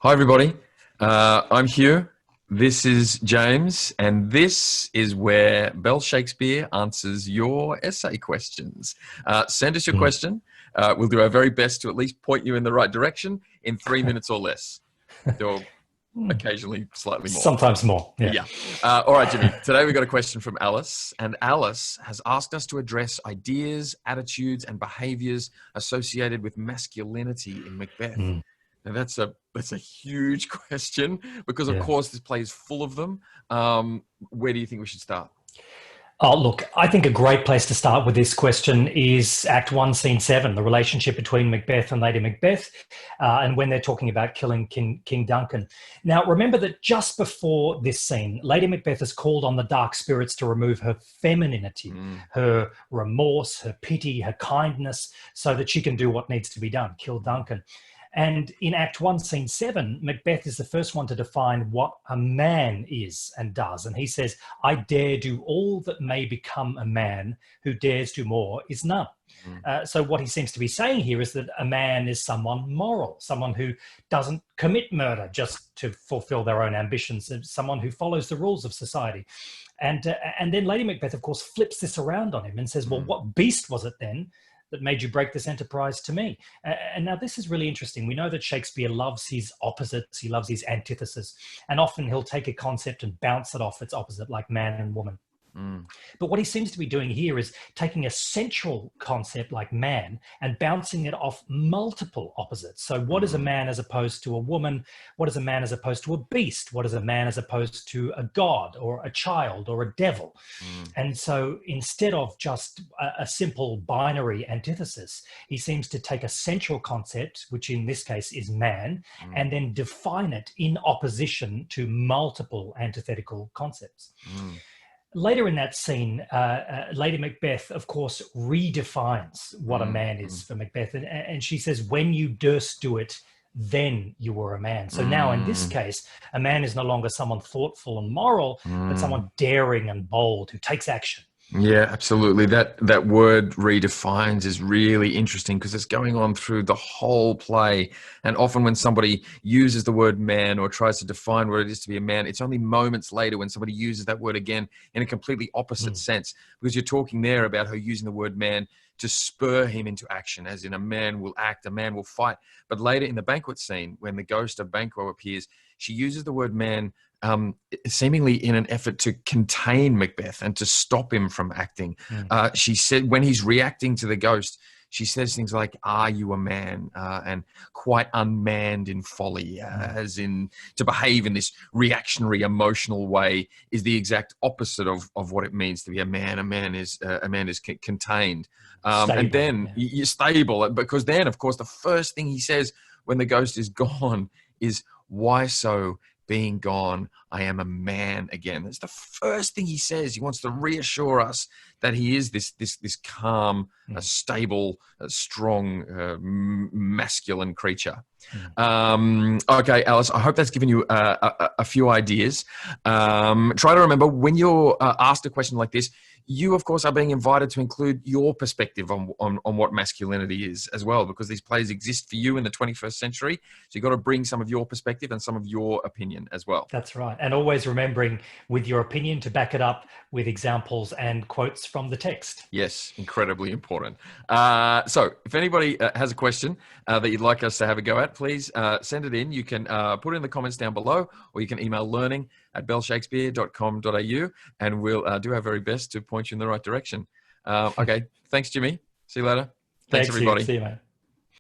Hi, everybody. I'm Hugh. This is James, and this is where Bell Shakespeare answers your essay questions. Send us your Mm. question. We'll do our very best to at least point you in the right direction in 3 minutes or less, or occasionally slightly more. Sometimes more. Yeah. Yeah. All right, Jimmy. Today we've got a question from Alice, and Alice has asked us to address ideas, attitudes, and behaviours associated with masculinity in Macbeth. Mm. Now that's a huge question because, of Yeah. course, this play is full of them. Where do you think we should start? Oh, look, I think a great place to start with this question is Act 1, Scene 7, the relationship between Macbeth and Lady Macbeth, and when they're talking about killing King Duncan. Now, remember that just before this scene, Lady Macbeth has called on the dark spirits to remove her femininity, her remorse, her pity, her kindness, so that she can do what needs to be done, kill Duncan. And in Act 1, Scene 7, Macbeth is the first one to define what a man is and does. And he says, I dare do all that may become a man, who dares do more is none. So what he seems to be saying here is that a man is someone moral, someone who doesn't commit murder just to fulfill their own ambitions, someone who follows the rules of society. And then Lady Macbeth, of course, flips this around on him and says, well, what beast was it then that made you break this enterprise to me? And now this is really interesting. We know that Shakespeare loves his opposites. He loves his antithesis. And often he'll take a concept and bounce it off its opposite, like man and woman. But what he seems to be doing here is taking a central concept like man and bouncing it off multiple opposites. So what is a man as opposed to a woman? What is a man as opposed to a beast? What is a man as opposed to a god or a child or a devil? And so instead of just a simple binary antithesis, he seems to take a central concept, which in this case is man, and then define it in opposition to multiple antithetical concepts. Later in that scene, Lady Macbeth, of course, redefines what a man is for Macbeth. And she says, when you durst do it, then you were a man. So now in this case, a man is no longer someone thoughtful and moral, but someone daring and bold who takes action. Yeah, absolutely. That word redefines is really interesting because it's going on through the whole play. And often when somebody uses the word man or tries to define what it is to be a man, it's only moments later when somebody uses that word again in a completely opposite sense, because you're talking there about her using the word man to spur him into action, as in a man will act, a man will fight. But later in the banquet scene, when the ghost of Banquo appears, she uses the word man seemingly in an effort to contain Macbeth and to stop him from acting. She said, when he's reacting to the ghost, she says things like, are you a man? And quite unmanned in folly, as in to behave in this reactionary, emotional way is the exact opposite of what it means to be a man. A man is contained. And then you're stable, because then, of course, the first thing he says when the ghost is gone is, why so? Being gone, I am a man again. That's the first thing he says. He wants to reassure us that he is this calm, stable, strong, masculine creature. Okay, Alice, I hope that's given you a few ideas. Try to remember when you're asked a question like this, you, of course, are being invited to include your perspective on what masculinity is as well, because these plays exist for you in the 21st century. So you've got to bring some of your perspective and some of your opinion as well. That's right. And always remembering with your opinion to back it up with examples and quotes from the text. Yes, incredibly important. So if anybody has a question that you'd like us to have a go at, please send it in. You can put it in the comments down below, or you can email learning@bellshakespeare.com.au, and we'll do our very best to point you in the right direction. Okay, thanks, Jimmy. See you later. Thanks, everybody. See you, mate.